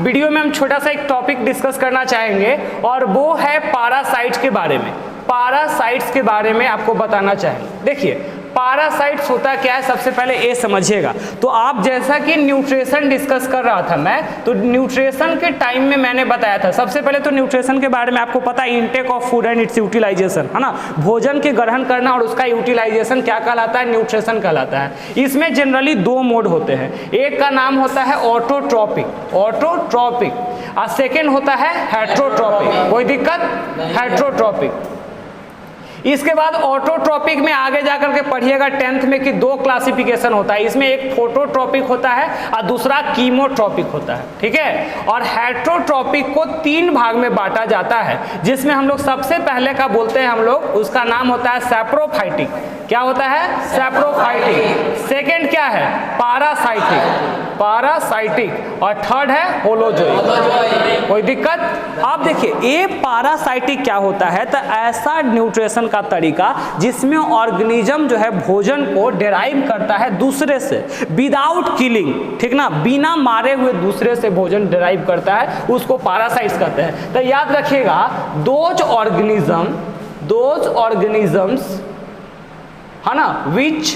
Video में हम छोटा सा एक टॉपिक डिस्कस करना चाहेंगे और वो है पैरासाइट्स के बारे में। पैरासाइट्स के बारे में आपको बताना चाहेंगे। देखिए पैरासाइट्स होता क्या है, सबसे पहले ये समझिएगा। तो आप जैसा कि न्यूट्रिशन डिस्कस कर रहा था मैं, तो न्यूट्रिशन के टाइम में मैंने बताया था, सबसे पहले तो न्यूट्रिशन के बारे में आपको पता है, intake of food and its utilization, है ना। भोजन के ग्रहण करना और उसका यूटिलाइजेशन क्या कहलाता है, न्यूट्रिशन कहलाता है। इसमें जनरली दो मोड होते हैं, एक का नाम होता है ऑटोट्रॉपिक, ऑटोट्रॉपिक, और सेकेंड होता है हेट्रोट्रॉपिक। कोई दिक्कत, हेट्रोट्रॉपिक। इसके बाद ऑटोट्रॉपिक में आगे जाकर के पढ़िएगा 10th में कि दो क्लासिफिकेशन होता है, इसमें एक फोटोट्रॉपिक होता है और दूसरा कीमोट्रॉपिक होता है, ठीक है। और हेट्रोट्रॉपिक को 3 भाग में बांटा जाता है, जिसमें हम लोग सबसे पहले का बोलते हैं हम लोग, उसका नाम होता है सैप्रोफाइटिक। क्या होता है, सैप्रोफाइटिक। सेकेंड क्या है, पैरासाइटिक, पैरासाइटिक, और थर्ड है होलोजोइक। कोई दिक्कत। अब देखिए ये पैरासाइटिक क्या होता है, तो ऐसा न्यूट्रिशन का तरीका जिसमें ऑर्गेनिज्म जो है भोजन को डिराइव करता है दूसरे से विदाउट किलिंग, ठीक ना, बिना मारे हुए दूसरे से भोजन डिराइव करता है, उसको पैरासाइट्स कहते हैं। तो याद रखिएगा, दोज ऑर्गेनिजम्स है ना, which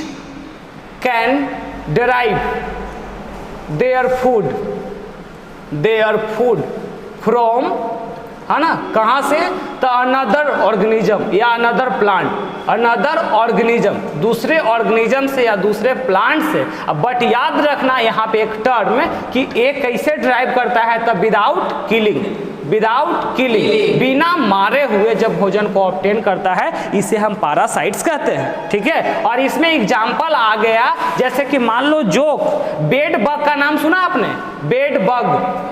can derive their food from, है ना, कहाँ से, तो अनदर ऑर्गेनिज्म या अनदर प्लांट, अनदर ऑर्गेनिज्म, दूसरे ऑर्गेनिज्म से या दूसरे प्लांट से। बट याद रखना यहाँ पे एक टर्म कि एक कैसे ड्राइव करता है, तो विदाउट किलिंग, विदाउट किलिंग, बिना मारे हुए जब भोजन को ऑब्टेन करता है, इसे हम पैरासाइट्स कहते हैं, ठीक है। और इसमें एग्जाम्पल आ गया, जैसे कि मान लो जोक, बेड बग का नाम सुना आपने, बेड बग,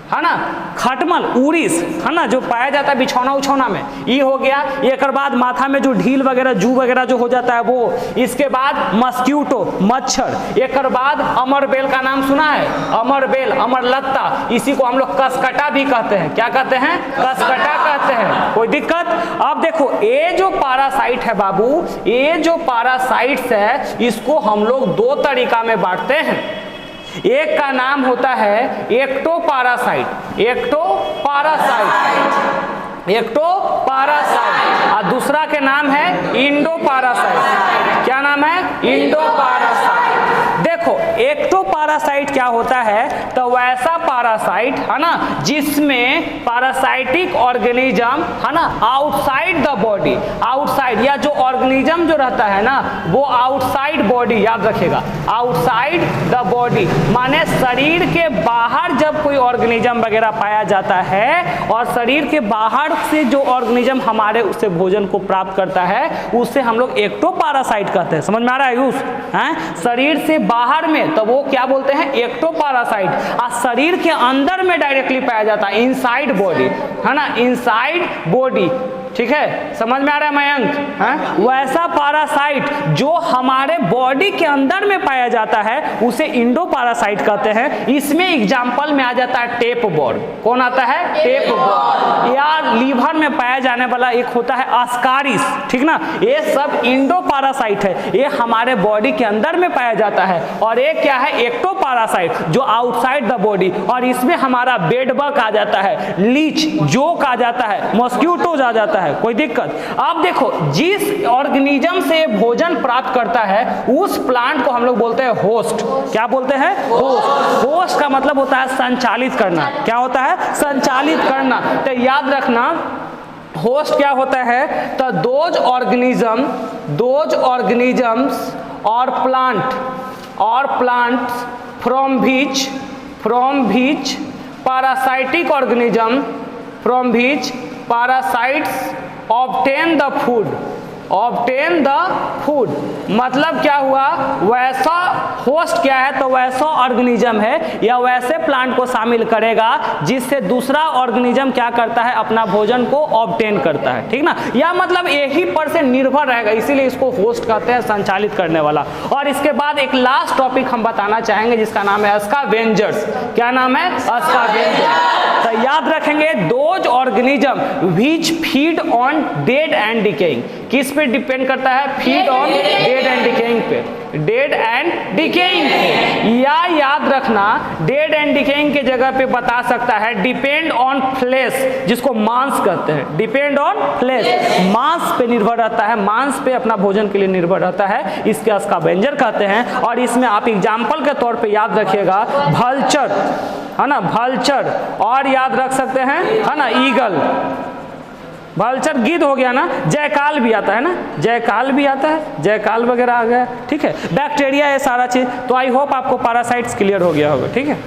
है ना, खटमल, उड़ीस, है ना, जो पाया जाता है बिछौना उछौना में, ये हो गया। एक बाद माथा में जो ढील वगैरह, जू वगैरह जो हो जाता है वो। इसके बाद मस्क्यूटो, मच्छर। एक बाद अमरबेल का नाम सुना है, अमरबेल, अमरलत्ता, इसी को हम लोग कसकटा भी कहते हैं। क्या कहते हैं, कसकटा कहते हैं। कोई दिक्कत। अब देखो ये जो पैरासाइट है बाबू, ये जो पैरासाइट्स है, इसको हम लोग 2 तरीका में बांटते हैं। एक का नाम होता है एक्टोपैरासाइट, एक्टोपैरासाइट, और दूसरा के नाम है इंडोपैरासाइट। क्या नाम है, इंडोपैरासाइट। देखो एक्टोपैरासाइट क्या होता है, तो वैसा पैरासाइट, है ना, जिसमें पैरासाइटिक ऑर्गेनिज्म, है ना, आउटसाइड द बॉडी, आउटसाइड, या जो ऑर्गेनिज्म जो रहता है ना, वो आउटसाइड बॉडी, याद रखिएगा, आउटसाइड द बॉडी, माने शरीर के बाहर जब कोई ऑर्गेनिज्म वगैरह पाया जाता है, और शरीर के बाहर से जो ऑर्गेनिज्म हमारे उससे भोजन को प्राप्त करता है, उससे हम लोग एक्टोपैरासाइट कहते हैं। समझ में आ रहा है यूज, हैं, शरीर से बाहर में, तो वो क्या बोलते हैं, एक्टोपैरासाइट। और शरीर के अंदर में डायरेक्टली पाया जाता है, इनसाइड बॉडी, है ना, इनसाइड बॉडी, ठीक है। समझ में आ रहा है मयंक, हैं? वैसा पैरासाइट जो हमारे बॉडी के अंदर में पाया जाता है, उसे इंडोपैरासाइट कहते हैं। इसमें एग्जाम्पल में आ जाता है टेप बॉर्ड। कौन आता है, टेप बॉर्ड। या लीवर में पाया जाने वाला एक होता है अस्कारिस, ठीक ना, ये सब इंडोपैरासाइट है, ये हमारे बॉडी के अंदर में पाया जाता है। और एक क्या है, एक्टोपैरासाइट, जो आउटसाइड द बॉडी, और इसमें हमारा बेडबग आ जाता है, लीच, जोक आ जाता है, मॉस्क्यूटोज आ जाता है। कोई दिक्कत। अब देखो जिस ऑर्गेनिज्म से भोजन प्राप्त करता है, उस प्लांट को हम लोग बोलते हैं होस्ट। क्या बोलते हैं, होस्ट। होस्ट का मतलब होता है संचालित करना। क्या होता है, संचालित करना। तो याद रखना होस्ट क्या होता है, तो दोज ऑर्गेनिजम्स और plants from which parasitic organism from which parasites obtain the food, मतलब क्या हुआ, वैसा होस्ट क्या है, तो वैसा ऑर्गेनिज्म है या वैसे प्लांट को शामिल करेगा जिससे दूसरा ऑर्गेनिज्म क्या करता है, अपना भोजन को ऑब्टेन करता है, ठीक ना, या मतलब यही पर से निर्भर रहेगा, इसीलिए इसको होस्ट कहते हैं, संचालित करने वाला। और इसके बाद एक लास्ट टॉपिक हम बताना चाहेंगे जिसका नाम है स्कैवेंजर्स। क्या नाम है, स्कैवेंजर्स। तो याद रखेंगे those organism which feed on dead and decaying, किस पे डिपेंड करता है, feed on dead and decaying पे। डेड एंड डिकेइंग थे, या याद रखना डेड एंड डिकेइंग के जगह पे बता सकता है डिपेंड ऑन फ्लेश, जिसको मांस कहते हैं, डिपेंड ऑन फ्लेश, मांस पे निर्भर रहता है, मांस पे अपना भोजन के लिए निर्भर रहता है, इसके स्कैवेंजर कहते हैं। और इसमें आप एग्जाम्पल के तौर पे याद रखिएगा वल्चर, है ना, वल्चर, और याद रख सकते हैं, है ना, ईगल, वल्चर गिद्ध हो गया ना, जयकाल भी आता है ना, जयकाल भी आता है, जयकाल वगैरह आ गया, ठीक है। बैक्टीरिया है सारा चीज। तो आई होप आपको पैरासाइट्स क्लियर हो गया होगा, ठीक है।